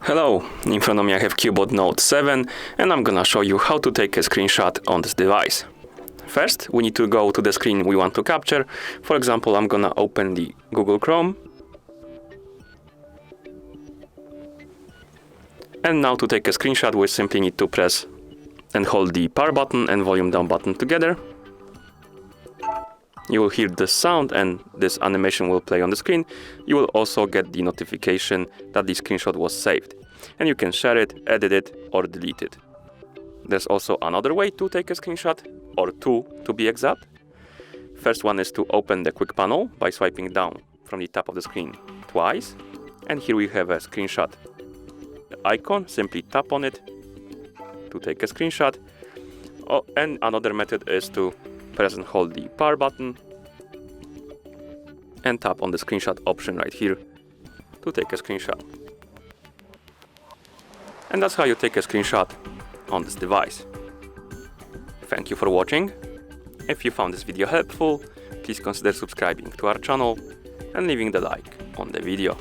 Hello, in front of me I have CUBOT Note 7 and I'm gonna show you how to take a screenshot on this device. First, we need to go to the screen we want to capture. For example, I'm gonna open the Google Chrome. And now to take a screenshot, we simply need to press and hold the power button and volume down button together. You will hear this sound and this animation will play on the screen. You will also get the notification that the screenshot was saved. And you can share it, edit it, or delete it. There's also another way to take a screenshot, or two to be exact. First one is to open the quick panel by swiping down from the top of the screen twice. And here we have a screenshot icon. Simply tap on it to take a screenshot. Oh, and another method is to press and hold the power button and tap on the screenshot option right here to take a screenshot. And that's how you take a screenshot on this device. Thank you for watching. If you found this video helpful, please consider subscribing to our channel and leaving the like on the video.